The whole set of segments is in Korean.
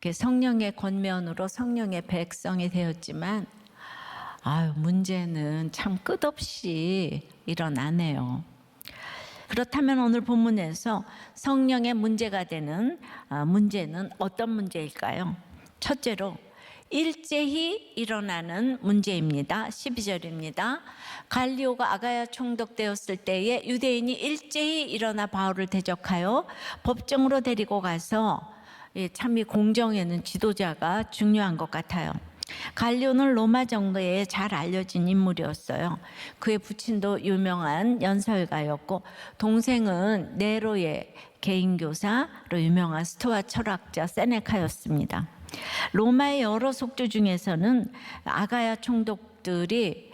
성령의 권면으로 성령의 백성이 되었지만 문제는 참 끝없이 일어나네요. 그렇다면 오늘 본문에서 성령의 문제가 되는 문제는 어떤 문제일까요? 첫째로 일제히 일어나는 문제입니다. 12절입니다. 갈리오가 아가야 총독되었을 때에 유대인이 일제히 일어나 바울을 대적하여 법정으로 데리고 가서, 참 이 공정에는 지도자가 중요한 것 같아요. 갈리오는 로마 정부에 잘 알려진 인물이었어요. 그의 부친도 유명한 연설가였고, 동생은 네로의 개인교사로 유명한 스토아 철학자 세네카였습니다. 로마의 여러 속주 중에서는 아가야 총독들이,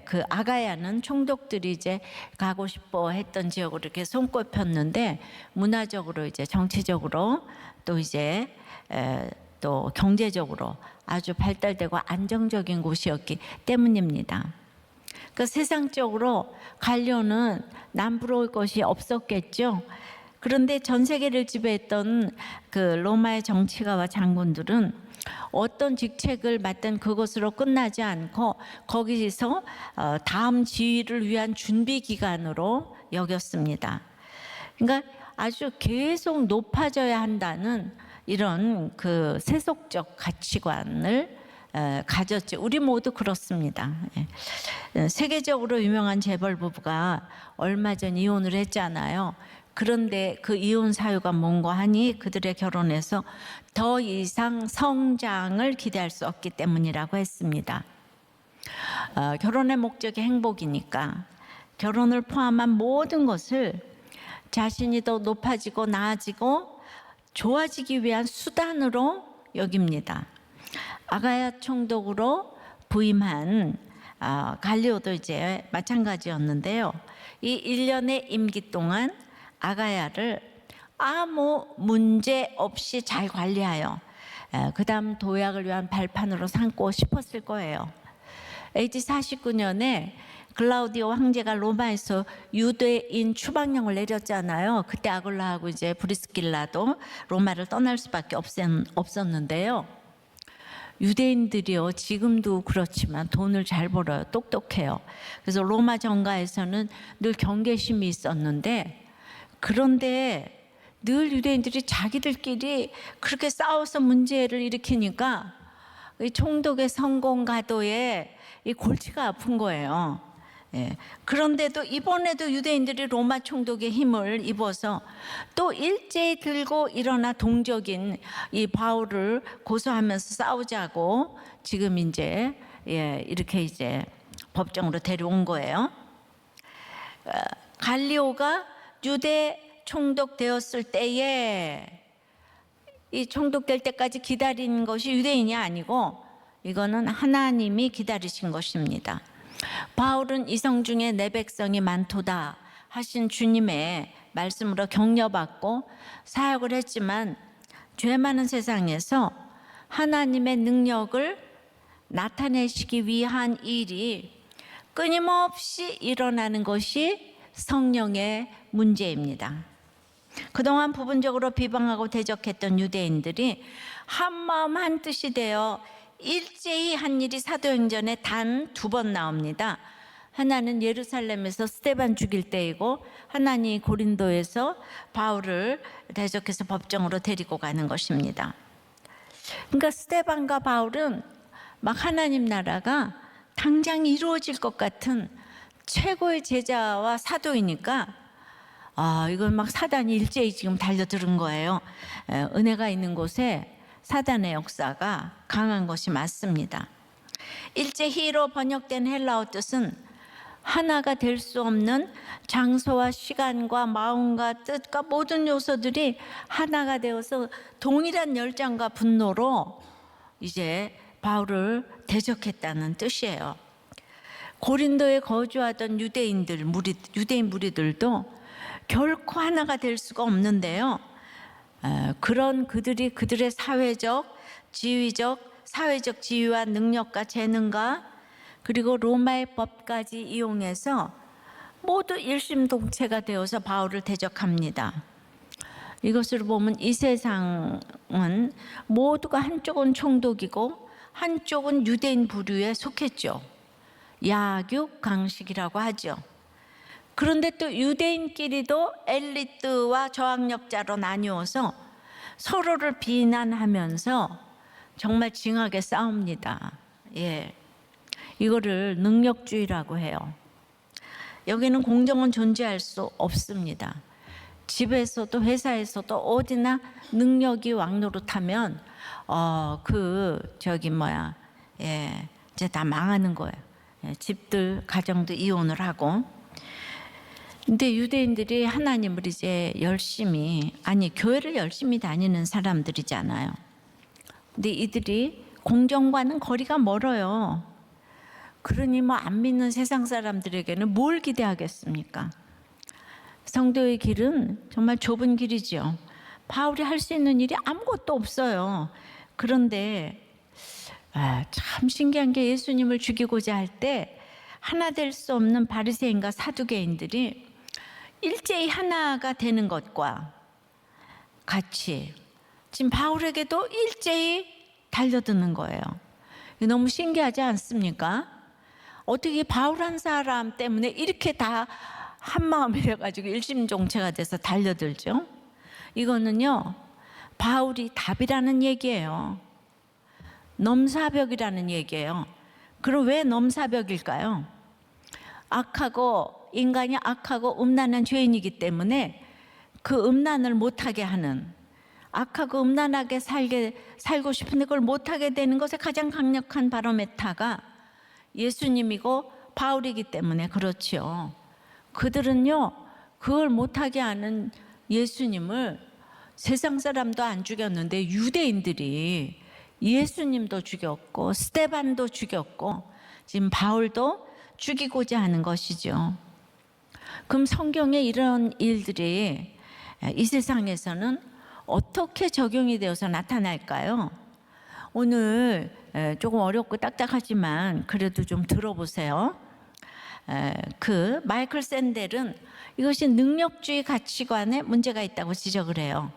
그 아가야는 총독들이 이제 가고 싶어 했던 지역으로 이렇게 손꼽혔는데, 문화적으로 이제 정치적으로 또 이제 또 경제적으로 아주 발달되고 안정적인 곳이었기 때문입니다. 그 세상적으로 갈리오는 남부러울 것이 없었겠죠. 그런데 전 세계를 지배했던 그 로마의 정치가와 장군들은 어떤 직책을 맡든 그것으로 끝나지 않고 거기서 다음 지위를 위한 준비 기간으로 여겼습니다. 그러니까 아주 계속 높아져야 한다는 이런 그 세속적 가치관을 가졌지. 우리 모두 그렇습니다. 세계적으로 유명한 재벌 부부가 얼마 전 이혼을 했잖아요. 그런데 그 이혼 사유가 뭔가 하니 그들의 결혼에서 더 이상 성장을 기대할 수 없기 때문이라고 했습니다. 결혼의 목적이 행복이니까 결혼을 포함한 모든 것을 자신이 더 높아지고 나아지고 좋아지기 위한 수단으로 여깁니다. 아가야 총독으로 부임한 갈리오도 이제 마찬가지였는데요. 이 1년의 임기 동안 아가야를 아무 문제 없이 잘 관리하여 그 다음 도약을 위한 발판으로 삼고 싶었을 거예요. AD 49년에 글라우디오 황제가 로마에서 유대인 추방령을 내렸잖아요. 그때 아굴라하고 이제 브리스길라도 로마를 떠날 수밖에 없었는데요. 유대인들이요, 지금도 그렇지만 돈을 잘 벌어요. 똑똑해요. 그래서 로마 정가에서는 늘 경계심이 있었는데, 그런데 늘 유대인들이 자기들끼리 그렇게 싸워서 문제를 일으키니까 이 총독의 성공 가도에 이 골치가 아픈 거예요. 그런데도 이번에도 유대인들이 로마 총독의 힘을 입어서 또 일제히 들고 일어나 동족인 이 바울을 고소하면서 싸우자고 지금 이제 이렇게 이제 법정으로 데려온 거예요. 갈리오가 유대 총독 되었을 때에 이 총독될 때까지 기다린 것이 유대인이 아니고 이거는 하나님이 기다리신 것입니다. 바울은 이성 중에 내 백성이 많도다 하신 주님의 말씀으로 격려받고 사역을 했지만, 죄 많은 세상에서 하나님의 능력을 나타내시기 위한 일이 끊임없이 일어나는 것이 성령의 문제입니다. 그동안 부분적으로 비방하고 대적했던 유대인들이 한마음 한뜻이 되어 일제히 한 일이 사도행전에 단 2번 나옵니다. 하나는 예루살렘에서 스데반 죽일 때이고, 하나는 고린도에서 바울을 대적해서 법정으로 데리고 가는 것입니다. 그러니까 스데반과 바울은 막 하나님 나라가 당장 이루어질 것 같은 최고의 제자와 사도이니까 이건 막 사단이 일제히 지금 달려드는 거예요. 은혜가 있는 곳에 사단의 역사가 강한 것이 맞습니다. 일제히로 번역된 헬라어 뜻은 하나가 될 수 없는 장소와 시간과 마음과 뜻과 모든 요소들이 하나가 되어서 동일한 열정과 분노로 이제 바울을 대적했다는 뜻이에요. 고린도에 거주하던 유대인 무리들도 결코 하나가 될 수가 없는데요. 그런 그들의 사회적, 사회적 지위와 능력과 재능과 그리고 로마의 법까지 이용해서 모두 일심동체가 되어서 바울을 대적합니다. 이것으로 보면 이 세상은 모두가 한쪽은 총독이고 한쪽은 유대인 부류에 속했죠. 약육강식이라고 하죠. 그런데 또 유대인끼리도 엘리트와 저항력자로 나뉘어서 서로를 비난하면서 정말 징하게 싸웁니다. 예, 이거를 능력주의라고 해요. 여기는 공정은 존재할 수 없습니다. 집에서도 회사에서도 어디나 능력이 왕노릇하면 이제 다 망하는 거예요. 예, 집들 가정도 이혼을 하고. 근데 유대인들이 하나님을 이제 교회를 열심히 다니는 사람들이잖아요. 근데 이들이 공정과는 거리가 멀어요. 그러니 안 믿는 세상 사람들에게는 뭘 기대하겠습니까? 성도의 길은 정말 좁은 길이죠. 바울이 할 수 있는 일이 아무것도 없어요. 그런데 참 신기한 게 예수님을 죽이고자 할 때 하나 될 수 없는 바리새인과 사두개인들이 일제히 하나가 되는 것과 같이 지금 바울에게도 일제히 달려드는 거예요. 너무 신기하지 않습니까? 어떻게 바울 한 사람 때문에 이렇게 다 한마음이 돼가지고 일심동체가 돼서 달려들죠? 이거는요, 바울이 답이라는 얘기예요. 넘사벽이라는 얘기예요. 그럼 왜 넘사벽일까요? 인간이 악하고 음란한 죄인이기 때문에 그 음란을 못하게 하는, 악하고 음란하게 살고 싶은데 그걸 못하게 되는 것에 가장 강력한 바로메타가 예수님이고 바울이기 때문에 그렇죠. 그들은요, 그걸 못하게 하는 예수님을 세상 사람도 안 죽였는데 유대인들이 예수님도 죽였고 스데반도 죽였고 지금 바울도 죽이고자 하는 것이죠. 그럼 성경에 이런 일들이 이 세상에서는 어떻게 적용이 되어서 나타날까요? 오늘 조금 어렵고 딱딱하지만 그래도 좀 들어보세요. 마이클 샌델은 이것이 능력주의 가치관에 문제가 있다고 지적을 해요.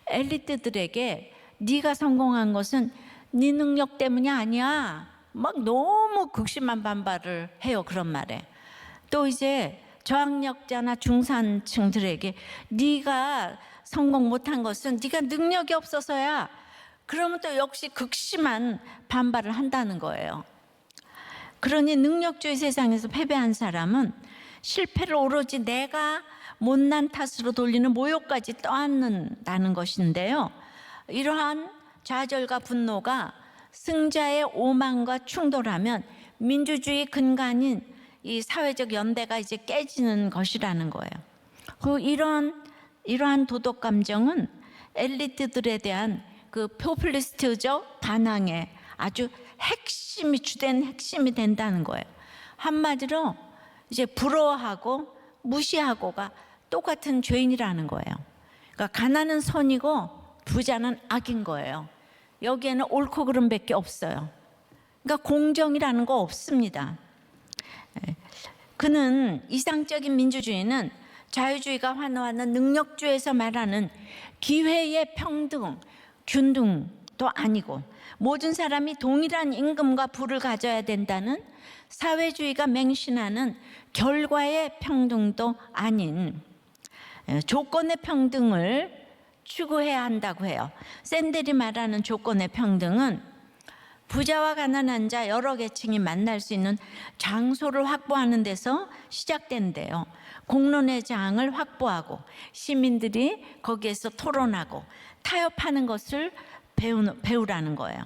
엘리트들에게 네가 성공한 것은 네 능력 때문이 아니야. 너무 극심한 반발을 해요. 그런 말에. 또 이제 저항력자나 중산층들에게 네가 성공 못한 것은 네가 능력이 없어서야. 그러면 또 역시 극심한 반발을 한다는 거예요. 그러니 능력주의 세상에서 패배한 사람은 실패를 오로지 내가 못난 탓으로 돌리는 모욕까지 떠안는다는 것인데요. 이러한 좌절과 분노가 승자의 오만과 충돌하면 민주주의 근간인 이 사회적 연대가 이제 깨지는 것이라는 거예요. 이러한 도덕 감정은 엘리트들에 대한 그 포퓰리스트적 반항의 아주 주된 핵심이 된다는 거예요. 한마디로 이제 부러워하고 무시하고가 똑같은 죄인이라는 거예요. 그러니까 가난은 선이고 부자는 악인 거예요. 여기에는 옳고 그름밖에 없어요. 그러니까 공정이라는 거 없습니다. 그는 이상적인 민주주의는 자유주의가 환호하는 능력주의에서 말하는 기회의 평등, 균등도 아니고 모든 사람이 동일한 임금과 부를 가져야 된다는 사회주의가 맹신하는 결과의 평등도 아닌 조건의 평등을 추구해야 한다고 해요. 샌델이 말하는 조건의 평등은 부자와 가난한 자 여러 계층이 만날 수 있는 장소를 확보하는 데서 시작된대요. 공론의 장을 확보하고 시민들이 거기에서 토론하고 타협하는 것을 배우라는 거예요.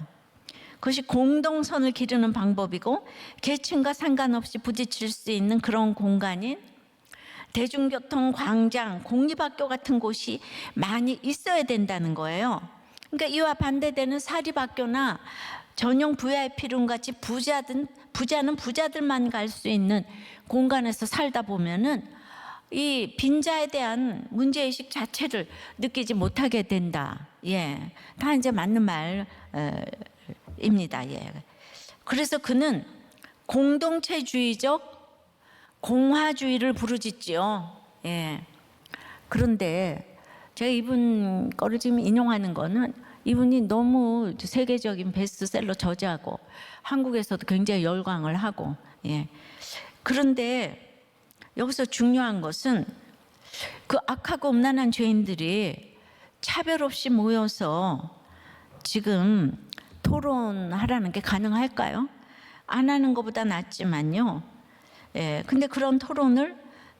그것이 공동선을 기르는 방법이고 계층과 상관없이 부딪힐 수 있는 그런 공간인 대중교통, 광장, 공립학교 같은 곳이 많이 있어야 된다는 거예요. 그러니까 이와 반대되는 사립학교나 전용 VIP룸 같이 부자는 부자들만 갈 수 있는 공간에서 살다 보면은 이 빈자에 대한 문제의식 자체를 느끼지 못하게 된다. 예, 다 이제 맞는 말입니다. 예. 그래서 그는 공동체주의적 공화주의를 부르짖지요. 예. 그런데 제가 이분 거를 지금 인용하는 거는 이분이 너무 세계적인 베스트셀러 저자고 한국에서도 굉장히 열광을 하고, 예. 그런데 여기서 중요한 것은 그 악하고 음란한 죄인들이 차별 없이 모여서 지금 토론하라는 게 가능할까요? 안 하는 것보다 낫지만요. 예, 근데 그런 토론을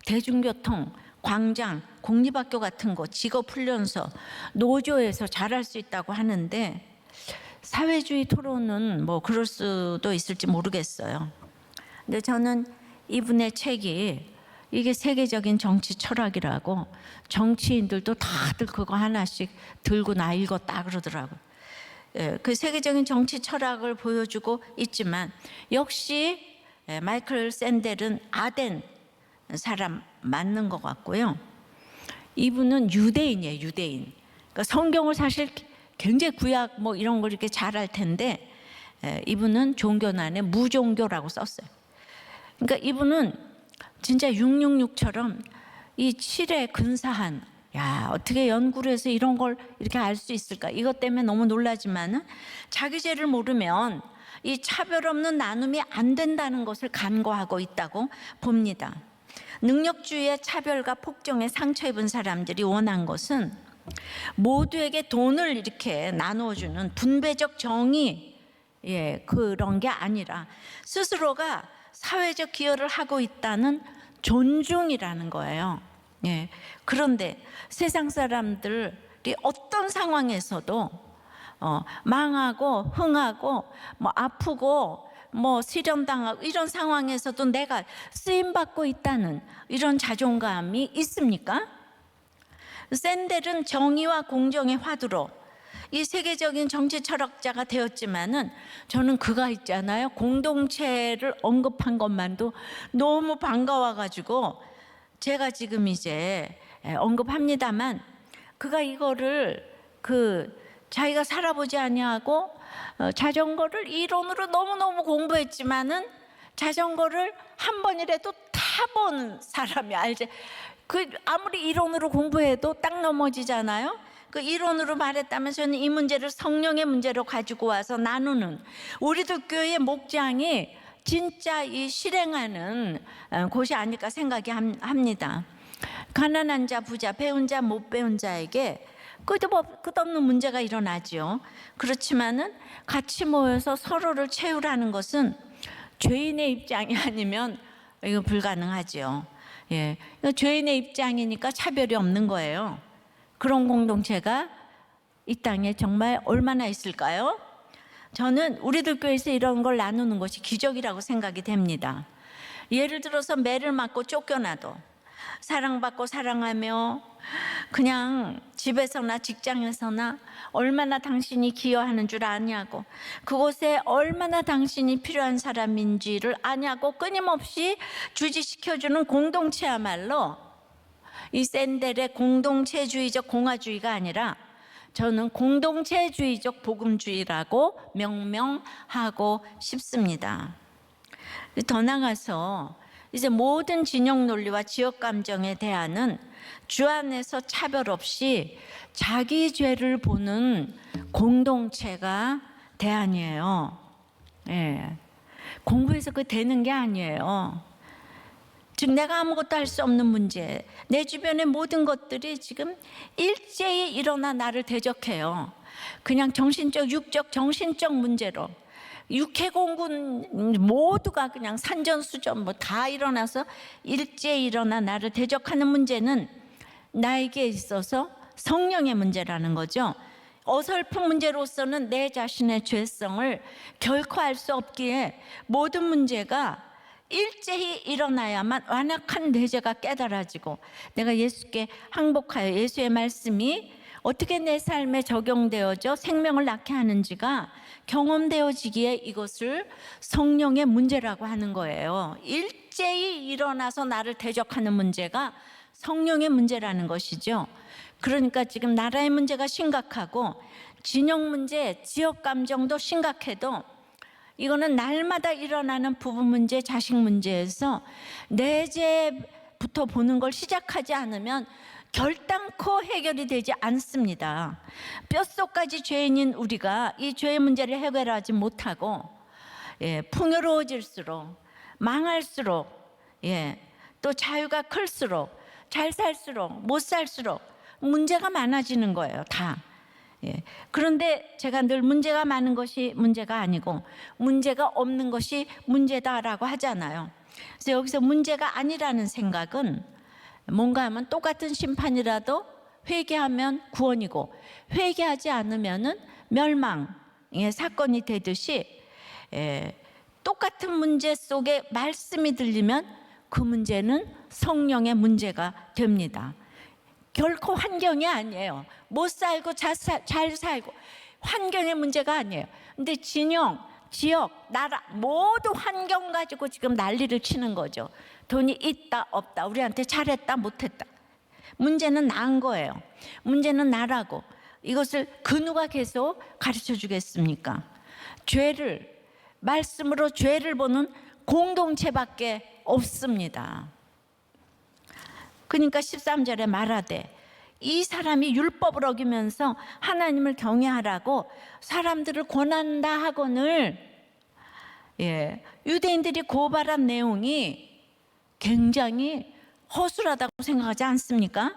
대중교통, 광장, 공립학교 같은 곳, 직업훈련소, 노조에서 잘할 수 있다고 하는데 사회주의 토론은 뭐 그럴 수도 있을지 모르겠어요. 근데 저는 이분의 책이 이게 세계적인 정치 철학이라고 정치인들도 다들 그거 하나씩 들고 나 읽었다 그러더라고요. 예, 그 세계적인 정치 철학을 보여주고 있지만 역시 마이클 샌델은 아덴 사람 맞는 것 같고요. 이분은 유대인이에요, 유대인. 그러니까 성경을 사실 굉장히 구약 뭐 이런 걸 이렇게 잘할 텐데 이분은 종교난에 무종교라고 썼어요. 그러니까 이분은 진짜 666처럼 이 7에 근사한, 야, 어떻게 연구를 해서 이런 걸 이렇게 알 수 있을까? 이것 때문에 너무 놀라지만은 자기 죄를 모르면 이 차별 없는 나눔이 안 된다는 것을 간과하고 있다고 봅니다. 능력주의의 차별과 폭정에 상처 입은 사람들이 원한 것은 모두에게 돈을 이렇게 나누어주는 분배적 정의, 예, 그런 게 아니라 스스로가 사회적 기여를 하고 있다는 존중이라는 거예요. 예. 그런데 세상 사람들이 어떤 상황에서도 망하고 흥하고 뭐 아프고 뭐 실현당하고 이런 상황에서도 내가 쓰임받고 있다는 이런 자존감이 있습니까? 샌델은 정의와 공정의 화두로 이 세계적인 정치 철학자가 되었지만은 저는 그가 있잖아요. 공동체를 언급한 것만도 너무 반가워가지고 제가 지금 이제 언급합니다만 그가 이거를 자기가 살아보지 아니하고 자전거를 이론으로 너무너무 공부했지만은 자전거를 한 번이라도 타본 사람이 알지. 아무리 이론으로 공부해도 딱 넘어지잖아요. 그 이론으로 말했다면 저는 이 문제를 성령의 문제로 가지고 와서 나누는 우리들 교회의 목장이 진짜 이 실행하는 곳이 아닐까 생각이 합니다. 가난한 자, 부자, 배운 자, 못 배운 자에게 끝없는 문제가 일어나죠. 그렇지만은 같이 모여서 서로를 채우라는 것은 죄인의 입장이 아니면 이거 불가능하죠. 예, 죄인의 입장이니까 차별이 없는 거예요. 그런 공동체가 이 땅에 정말 얼마나 있을까요? 저는 우리들 교회에서 이런 걸 나누는 것이 기적이라고 생각이 됩니다. 예를 들어서 매를 맞고 쫓겨나도 사랑받고 사랑하며 그냥 집에서나 직장에서나 얼마나 당신이 기여하는 줄 아냐고, 그곳에 얼마나 당신이 필요한 사람인지를 아냐고 끊임없이 주지시켜주는 공동체야말로 이 샌델의 공동체주의적 공화주의가 아니라 저는 공동체주의적 복음주의라고 명명하고 싶습니다. 더 나아가서 이제 모든 진영 논리와 지역 감정에 대한은 주 안에서 차별 없이 자기 죄를 보는 공동체가 대안이에요. 예. 공부해서 그 되는 게 아니에요. 즉 내가 아무것도 할 수 없는 문제, 내 주변의 모든 것들이 지금 일제히 일어나 나를 대적해요. 그냥 정신적, 육적, 정신적 문제로 육해공군 모두가 그냥 산전수전 뭐 다 일어나서 일제히 일어나 나를 대적하는 문제는 나에게 있어서 성령의 문제라는 거죠. 어설픈 문제로서는 내 자신의 죄성을 결코 알 수 없기에 모든 문제가 일제히 일어나야만 완악한 내 죄가 깨달아지고 내가 예수께 항복하여 예수의 말씀이 어떻게 내 삶에 적용되어져 생명을 낳게 하는지가 경험되어지기에 이것을 성령의 문제라고 하는 거예요. 일제히 일어나서 나를 대적하는 문제가 성령의 문제라는 것이죠. 그러니까 지금 나라의 문제가 심각하고 진영 문제, 지역 감정도 심각해도 이거는 날마다 일어나는 부부 문제, 자식 문제에서 내 죄부터 보는 걸 시작하지 않으면 결단코 해결이 되지 않습니다. 뼛속까지 죄인인 우리가 이 죄의 문제를 해결하지 못하고 풍요로워질수록, 망할수록, 또 자유가 클수록, 잘 살수록, 못 살수록 문제가 많아지는 거예요, 다. 그런데 제가 늘 문제가 많은 것이 문제가 아니고 문제가 없는 것이 문제다라고 하잖아요. 그래서 여기서 문제가 아니라는 생각은 뭔가 하면 똑같은 심판이라도 회개하면 구원이고 회개하지 않으면은 멸망의 사건이 되듯이 똑같은 문제 속에 말씀이 들리면 그 문제는 성령의 문제가 됩니다. 결코 환경이 아니에요. 못 살고 잘 살고 환경의 문제가 아니에요. 근데 진영, 지역, 나라 모두 환경 가지고 지금 난리를 치는 거죠. 돈이 있다 없다, 우리한테 잘했다 못했다. 문제는 나인 거예요. 문제는 나라고. 이것을 그 누가 계속 가르쳐 주겠습니까? 죄를, 말씀으로 죄를 보는 공동체밖에 없습니다. 그러니까 13절에 말하되 이 사람이 율법을 어기면서 하나님을 경외하라고 사람들을 권한다 하거늘, 유대인들이 고발한 내용이 굉장히 허술하다고 생각하지 않습니까?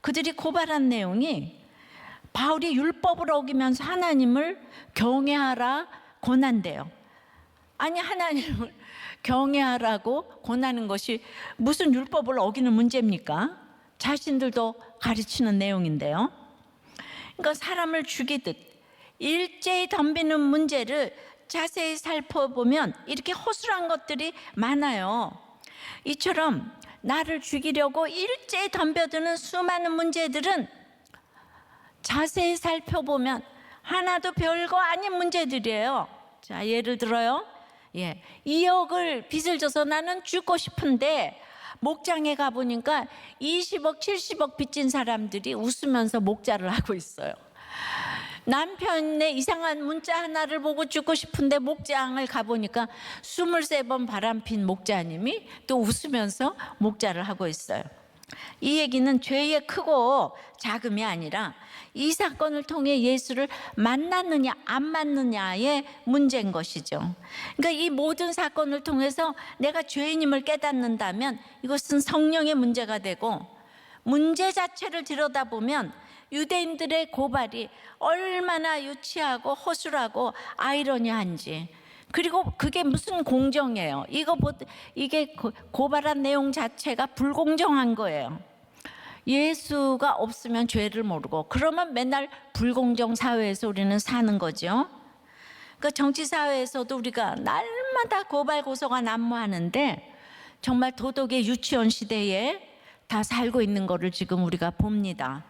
그들이 고발한 내용이 바울이 율법을 어기면서 하나님을 경외하라 권한대요. 아니, 하나님을 경외하라고 권하는 것이 무슨 율법을 어기는 문제입니까? 자신들도 가르치는 내용인데요. 그러니까 사람을 죽이듯 일제히 덤비는 문제를 자세히 살펴보면 이렇게 허술한 것들이 많아요. 이처럼 나를 죽이려고 일제히 덤벼드는 수많은 문제들은 자세히 살펴보면 하나도 별거 아닌 문제들이에요. 자, 예를 들어요. 2억을 빚을 져서 나는 죽고 싶은데 목장에 가보니까 20억, 70억 빚진 사람들이 웃으면서 목자를 하고 있어요. 남편의 이상한 문자 하나를 보고 죽고 싶은데 목장을 가보니까 23번 바람핀 목자님이 또 웃으면서 목자를 하고 있어요. 이 얘기는 죄의 크고 작음이 아니라 이 사건을 통해 예수를 만났느냐 안 만났느냐의 문제인 것이죠. 그러니까 이 모든 사건을 통해서 내가 죄인임을 깨닫는다면 이것은 성령의 문제가 되고, 문제 자체를 들여다보면 유대인들의 고발이 얼마나 유치하고 허술하고 아이러니한지, 그리고 그게 무슨 공정이에요. 이게 고발한 내용 자체가 불공정한 거예요. 예수가 없으면 죄를 모르고, 그러면 맨날 불공정 사회에서 우리는 사는 거죠. 그러니까 정치 사회에서도 우리가 날마다 고발 고소가 난무하는데 정말 도덕의 유치원 시대에 다 살고 있는 거를 지금 우리가 봅니다.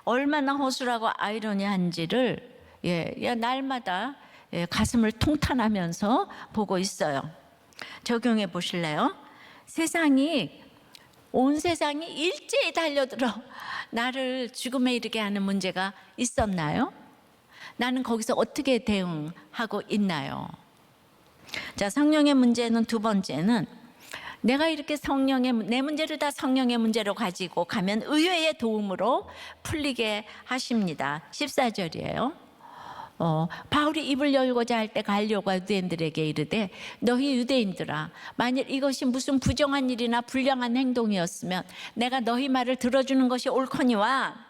얼마나 허술하고 아이러니한지를 날마다 가슴을 통탄하면서 보고 있어요. 적용해 보실래요? 온 세상이 일제히 달려들어 나를 죽음에 이르게 하는 문제가 있었나요? 나는 거기서 어떻게 대응하고 있나요? 자, 성령의 문제는 두 번째는, 내가 이렇게 내 문제를 다 성령의 문제로 가지고 가면 의회의 도움으로 풀리게 하십니다. 14절이에요. 바울이 입을 열고자 할 때 갈려가 유대인들에게 이르되 너희 유대인들아, 만일 이것이 무슨 부정한 일이나 불량한 행동이었으면 내가 너희 말을 들어주는 것이 옳거니와.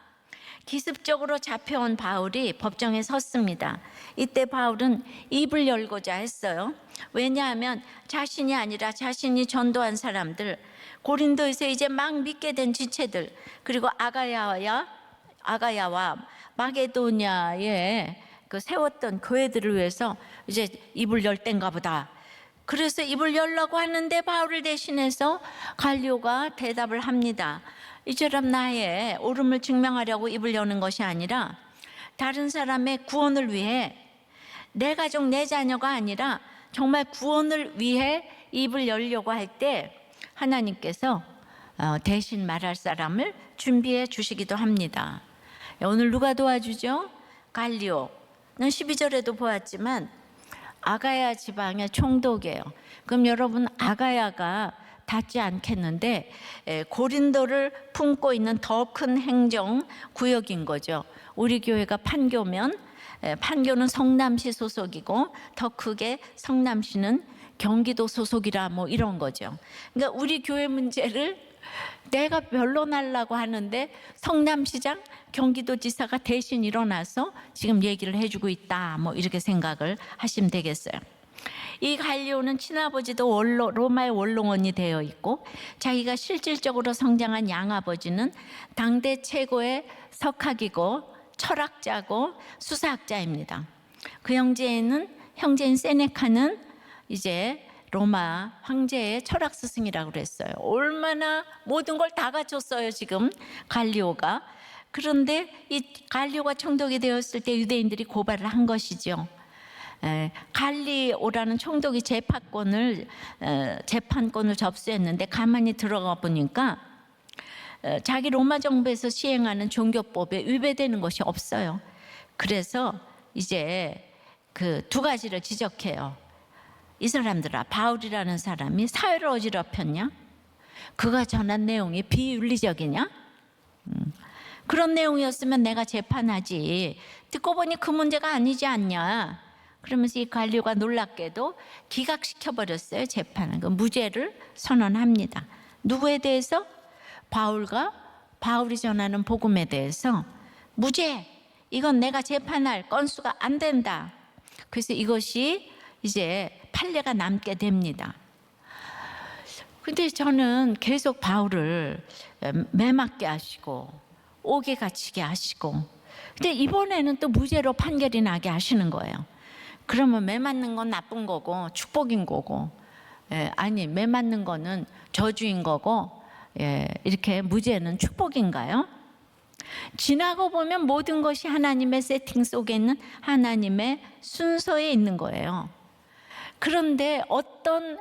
기습적으로 잡혀온 바울이 법정에 섰습니다. 이때 바울은 입을 열고자 했어요. 왜냐하면 자신이 아니라 자신이 전도한 사람들, 고린도에서 이제 막 믿게 된 지체들, 그리고 아가야와 마게도냐에 세웠던 교회들을 위해서 이제 입을 열 땐가 보다. 그래서 입을 열라고 하는데 바울을 대신해서 갈리오가 대답을 합니다. 이처럼 나의 옳음을 증명하려고 입을 여는 것이 아니라 다른 사람의 구원을 위해, 내 가족 내 자녀가 아니라 정말 구원을 위해 입을 열려고 할 때 하나님께서 대신 말할 사람을 준비해 주시기도 합니다. 오늘 누가 도와주죠? 갈리오는 12절에도 보았지만 아가야 지방의 총독이에요. 그럼 여러분, 아가야가 닿지 않겠는데 고린도를 품고 있는 더 큰 행정 구역인 거죠. 우리 교회가 판교면 판교는 성남시 소속이고 더 크게 성남시는 경기도 소속이라 뭐 이런 거죠. 그러니까 우리 교회 문제를 내가 변론하려고 하는데 성남시장, 경기도지사가 대신 일어나서 지금 얘기를 해주고 있다. 뭐 이렇게 생각을 하시면 되겠어요. 이 갈리오는 친아버지도 로마의 원로원이 되어 있고 자기가 실질적으로 성장한 양아버지는 당대 최고의 석학이고 철학자고 수사학자입니다. 그 형제인 세네카는 이제 로마 황제의 철학 스승이라고 그랬어요. 얼마나 모든 걸 다 갖췄어요 지금 갈리오가. 그런데 이 갈리오가 총독이 되었을 때 유대인들이 고발을 한 것이죠. 갈리오라는 총독이 재판권을 접수했는데 가만히 들어가 보니까 자기 로마 정부에서 시행하는 종교법에 위배되는 것이 없어요. 그래서 이제 그 두 가지를 지적해요. 이 사람들아, 바울이라는 사람이 사회를 어지럽혔냐? 그가 전한 내용이 비윤리적이냐? 그런 내용이었으면 내가 재판하지. 듣고 보니 그 문제가 아니지 않냐? 그러면서 이 갈리오가 놀랍게도 기각시켜버렸어요. 재판을. 그 무죄를 선언합니다. 누구에 대해서? 바울이 전하는 복음에 대해서 무죄. 이건 내가 재판할 건수가 안 된다. 그래서 이것이 이제 판례가 남게 됩니다. 근데 저는 계속 바울을 매맞게 하시고 옥에 갇히게 하시고, 근데 이번에는 또 무죄로 판결이 나게 하시는 거예요. 그러면 매맞는 건 나쁜 거고 축복인 거고, 아니 매맞는 거는 저주인 거고, 이렇게 무죄는 축복인가요? 지나고 보면 모든 것이 하나님의 세팅 속에 있는 하나님의 순서에 있는 거예요. 그런데 어떤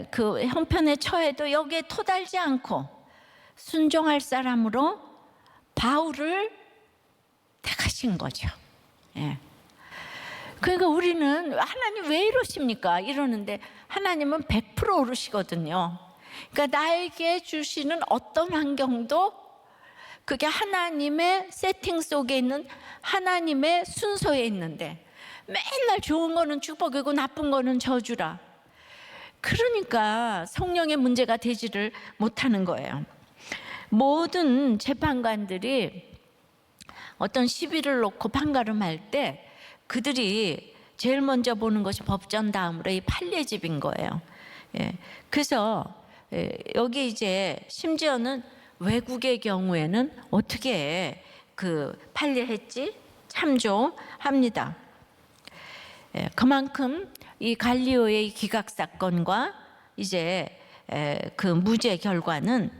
그 형편에 처해도 여기에 토달지 않고 순종할 사람으로 바울을 택하신 거죠. 그러니까 우리는 하나님 왜 이러십니까? 이러는데 하나님은 100% 오르시거든요. 그러니까 나에게 주시는 어떤 환경도 그게 하나님의 세팅 속에 있는 하나님의 순서에 있는데 맨날 좋은 거는 축복이고 나쁜 거는 저주라. 그러니까 성령의 문제가 되지를 못하는 거예요. 모든 재판관들이 어떤 시비를 놓고 판가름할 때 그들이 제일 먼저 보는 것이 법전 다음으로 이 판례집인 거예요. 그래서 여기 이제 심지어는 외국의 경우에는 어떻게 그 판례했지 참조합니다. 그만큼 이 갈리오의 기각 사건과 이제 그 무죄 결과는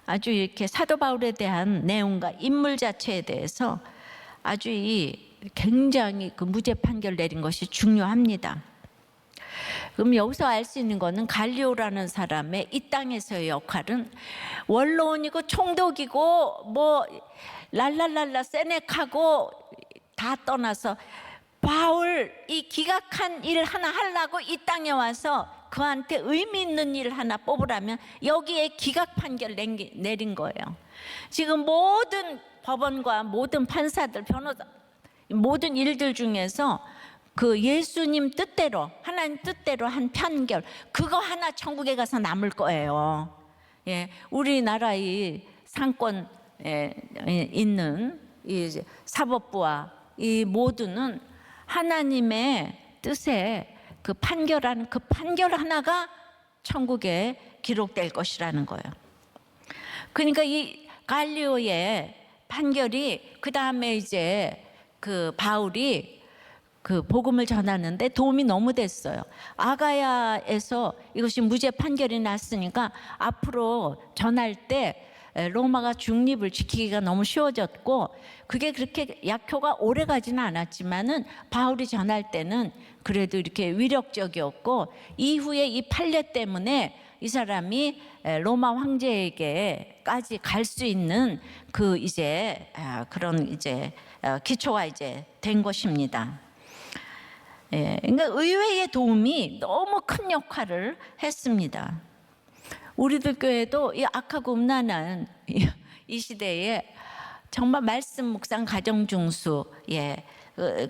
아주 이렇게 사도 바울에 대한 내용과 인물 자체에 대해서 아주 굉장히 그 무죄 판결 내린 것이 중요합니다. 그럼 여기서 알 수 있는 거는 갈리오라는 사람의 이 땅에서의 역할은 원로원이고 총독이고 뭐 랄랄랄라 세넥하고 다 떠나서 바울 이 기각한 일 하나 하려고 이 땅에 와서 그한테 의미 있는 일 하나 뽑으라면 여기에 기각 판결 내린 거예요. 지금 모든 법원과 모든 판사들, 변호사, 모든 일들 중에서 그 예수님 뜻대로, 하나님 뜻대로 한 판결, 그거 하나 천국에 가서 남을 거예요. 우리나라 이 상권에 있는 이 사법부와 이 모두는 하나님의 뜻에 그 판결하는 그 판결 하나가 천국에 기록될 것이라는 거예요. 그러니까 이 갈리오의 판결이 그 다음에 이제 그 바울이 그 복음을 전하는데 도움이 너무 됐어요. 아가야에서 이것이 무죄 판결이 났으니까 앞으로 전할 때 로마가 중립을 지키기가 너무 쉬워졌고, 그게 그렇게 약효가 오래 가지는 않았지만은 바울이 전할 때는 그래도 이렇게 위력적이었고, 이후에 이 판례 때문에 이 사람이 로마 황제에게까지 갈 수 있는 그 이제 그런 이제 기초가 이제 된 것입니다. 그러니까 의회의 도움이 너무 큰 역할을 했습니다. 우리들 교회도 이 악하고 음란한 이 시대에 정말 말씀 묵상 가정 중수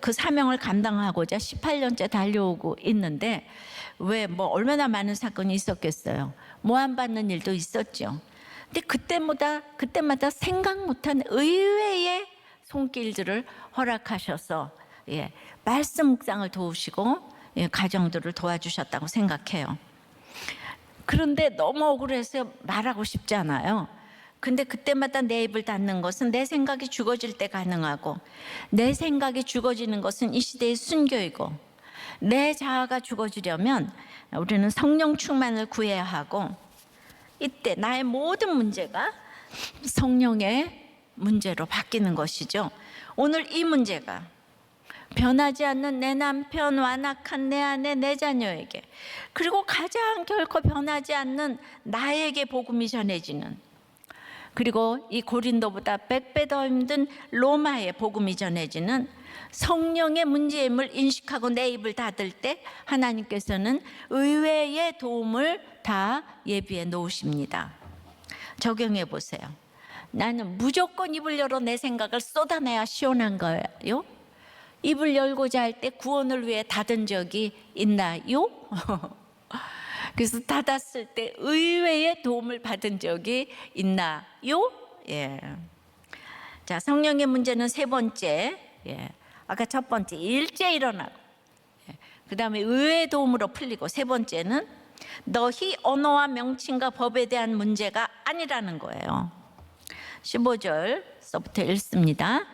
그 사명을 감당하고자 18년째 달려오고 있는데 왜 뭐 얼마나 많은 사건이 있었겠어요. 모함 받는 일도 있었죠. 근데 그때마다 생각 못한 의외의 손길들을 허락하셔서 말씀 묵상을 도우시고 가정들을 도와주셨다고 생각해요. 그런데 너무 억울해서 말하고 싶지 않아요. 근데 그때마다 내 입을 닫는 것은 내 생각이 죽어질 때 가능하고, 내 생각이 죽어지는 것은 이 시대의 순교이고, 내 자아가 죽어지려면 우리는 성령 충만을 구해야 하고, 이때 나의 모든 문제가 성령의 문제로 바뀌는 것이죠. 오늘 이 문제가 변하지 않는 내 남편, 완악한 내 아내, 내 자녀에게, 그리고 가장 결코 변하지 않는 나에게 복음이 전해지는, 그리고 이 고린도보다 100배 더 힘든 로마에 복음이 전해지는 성령의 문제임을 인식하고 내 입을 닫을 때 하나님께서는 의외의 도움을 다 예비해 놓으십니다. 적용해 보세요. 나는 무조건 입을 열어 내 생각을 쏟아내야 시원한 거예요? 입을 열고자 할 때 구원을 위해 닫은 적이 있나요? 그래서 닫았을 때 의외의 도움을 받은 적이 있나요? 자, 성령의 문제는 세 번째. 아까 첫 번째 일제 일어나고, 그 다음에 의외의 도움으로 풀리고, 세 번째는 너희 언어와 명칭과 법에 대한 문제가 아니라는 거예요. 15절서부터 읽습니다.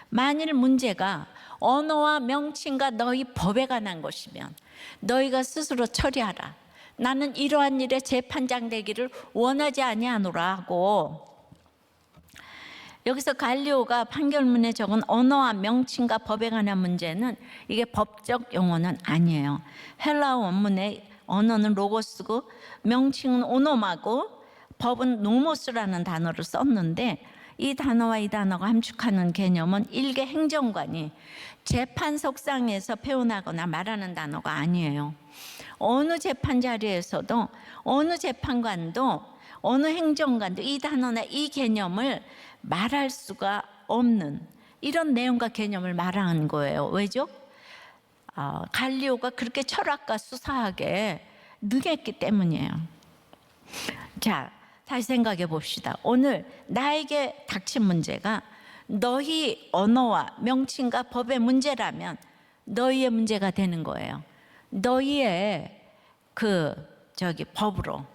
만일 문제가 언어와 명칭과 너희 법에 관한 것이면 너희가 스스로 처리하라. 나는 이러한 일에 재판장 되기를 원하지 아니하노라 하고, 여기서 갈리오가 판결문에 적은 언어와 명칭과 법에 관한 문제는 이게 법적 용어는 아니에요. 헬라어 원문의 언어는 로고스고 명칭은 오노마고 법은 노모스라는 단어를 썼는데, 이 단어와 이 단어가 함축하는 개념은 일개 행정관이 재판석상에서 표현하거나 말하는 단어가 아니에요. 어느 재판 자리에서도 어느 재판관도 어느 행정관도 이 단어나 이 개념을 말할 수가 없는 이런 내용과 개념을 말하는 거예요. 왜죠? 갈리오가 그렇게 철학과 수사하게 능했기 때문이에요. 자, 다시 생각해 봅시다. 오늘 나에게 닥친 문제가 너희 언어와 명칭과 법의 문제라면 너희의 문제가 되는 거예요. 너희의 법으로,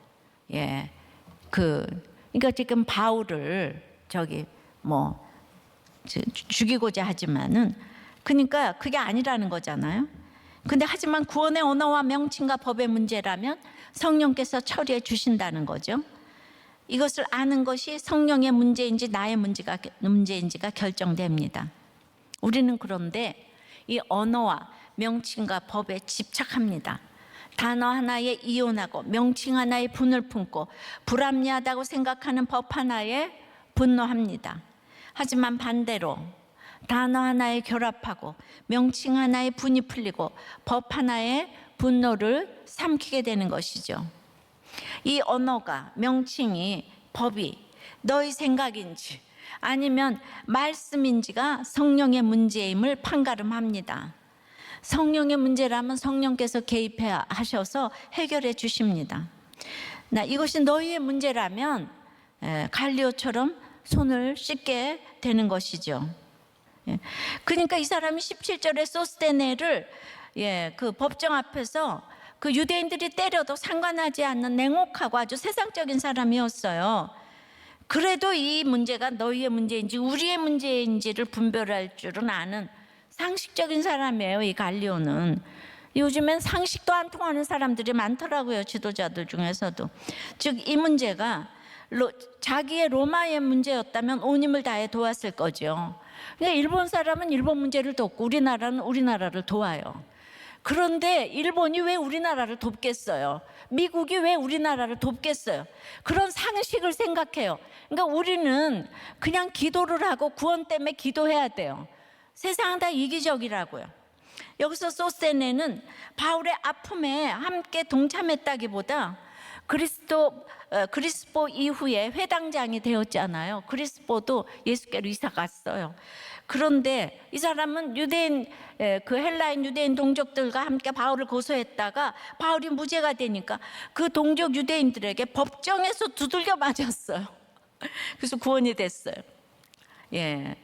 그러니까 지금 바울을 죽이고자 하지만은, 그러니까 그게 아니라는 거잖아요. 근데 하지만 구원의 언어와 명칭과 법의 문제라면 성령께서 처리해 주신다는 거죠. 이것을 아는 것이 성령의 문제인지 나의 문제인지가 결정됩니다. 우리는 그런데 이 언어와 명칭과 법에 집착합니다. 단어 하나에 이혼하고 명칭 하나에 분을 품고 불합리하다고 생각하는 법 하나에 분노합니다. 하지만 반대로 단어 하나에 결합하고 명칭 하나에 분이 풀리고 법 하나에 분노를 삼키게 되는 것이죠. 이 언어가, 명칭이, 법이 너희 생각인지 아니면 말씀인지가 성령의 문제임을 판가름합니다. 성령의 문제라면 성령께서 개입해 하셔서 해결해 주십니다. 이것이 너희의 문제라면 갈리오처럼 손을 씻게 되는 것이죠. 그러니까 이 사람이 17절에 소스테네를 그 법정 앞에서 그 유대인들이 때려도 상관하지 않는 냉혹하고 아주 세상적인 사람이었어요. 그래도 이 문제가 너희의 문제인지 우리의 문제인지를 분별할 줄은 아는 상식적인 사람이에요. 이 갈리오는. 요즘엔 상식도 안 통하는 사람들이 많더라고요. 지도자들 중에서도. 즉 이 문제가 자기의 로마의 문제였다면 온 힘을 다해 도왔을 거죠. 근데 일본 사람은 일본 문제를 돕고 우리나라는 우리나라를 도와요. 그런데 일본이 왜 우리나라를 돕겠어요? 미국이 왜 우리나라를 돕겠어요? 그런 상식을 생각해요. 그러니까 우리는 그냥 기도를 하고 구원 때문에 기도해야 돼요. 세상은 다 이기적이라고요. 여기서 소스테네는 바울의 아픔에 함께 동참했다기보다 그리스보 이후에 회당장이 되었잖아요. 그리스보도 예수께로 이사 갔어요. 그런데 이 사람은 헬라인 유대인 동족들과 함께 바울을 고소했다가 바울이 무죄가 되니까 그 동족 유대인들에게 법정에서 두들겨 맞았어요. 그래서 구원이 됐어요. 예.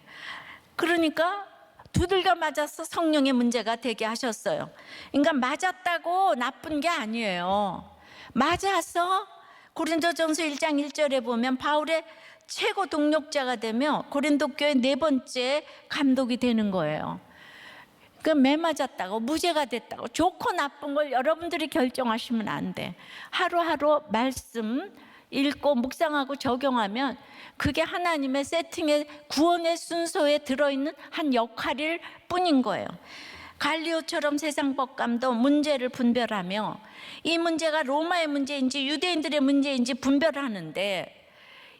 그러니까 두들겨 맞아서 성령의 문제가 되게 하셨어요. 그러니까 맞았다고 나쁜 게 아니에요. 맞아서 고린도전서 1장 1절에 보면 바울의 최고 동력자가 되며 고린도 교회 4번째 감독이 되는 거예요. 그러니까 매 맞았다고 무죄가 됐다고 좋고 나쁜 걸 여러분들이 결정하시면 안 돼. 하루하루 말씀 읽고 묵상하고 적용하면 그게 하나님의 세팅의 구원의 순서에 들어있는 한 역할일 뿐인 거예요. 갈리오처럼 세상 법감도 문제를 분별하며 이 문제가 로마의 문제인지 유대인들의 문제인지 분별하는데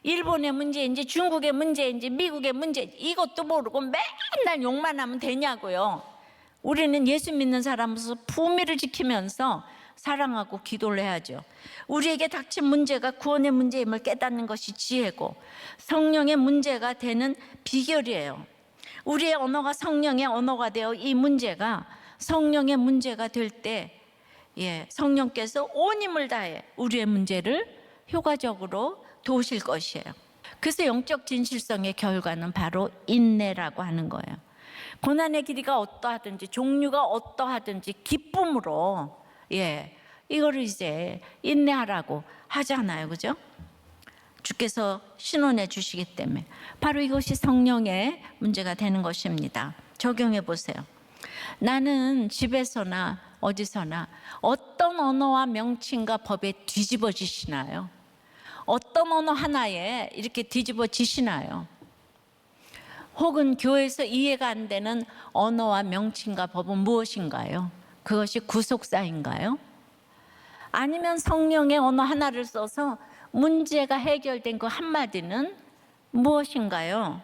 일본의 문제인지 중국의 문제인지 미국의 문제인지 이것도 모르고 맨날 욕만 하면 되냐고요. 우리는 예수 믿는 사람으로서 품위를 지키면서 사랑하고 기도를 해야죠. 우리에게 닥친 문제가 구원의 문제임을 깨닫는 것이 지혜고 성령의 문제가 되는 비결이에요. 우리의 언어가 성령의 언어가 되어 이 문제가 성령의 문제가 될 때 성령께서 온 힘을 다해 우리의 문제를 효과적으로 도우실 것이에요. 그래서 영적 진실성의 결과는 바로 인내라고 하는 거예요. 고난의 길이가 어떠하든지 종류가 어떠하든지 기쁨으로 이거를 이제 인내하라고 하잖아요. 그죠? 주께서 신원해 주시기 때문에 바로 이것이 성령의 문제가 되는 것입니다. 적용해 보세요. 나는 집에서나 어디서나 어떤 언어와 명칭과 법에 뒤집어지시나요? 어떤 언어 하나에 이렇게 뒤집어지시나요? 혹은 교회에서 이해가 안 되는 언어와 명칭과 법은 무엇인가요? 그것이 구속사인가요? 아니면 성령의 언어 하나를 써서 문제가 해결된 그 한마디는 무엇인가요?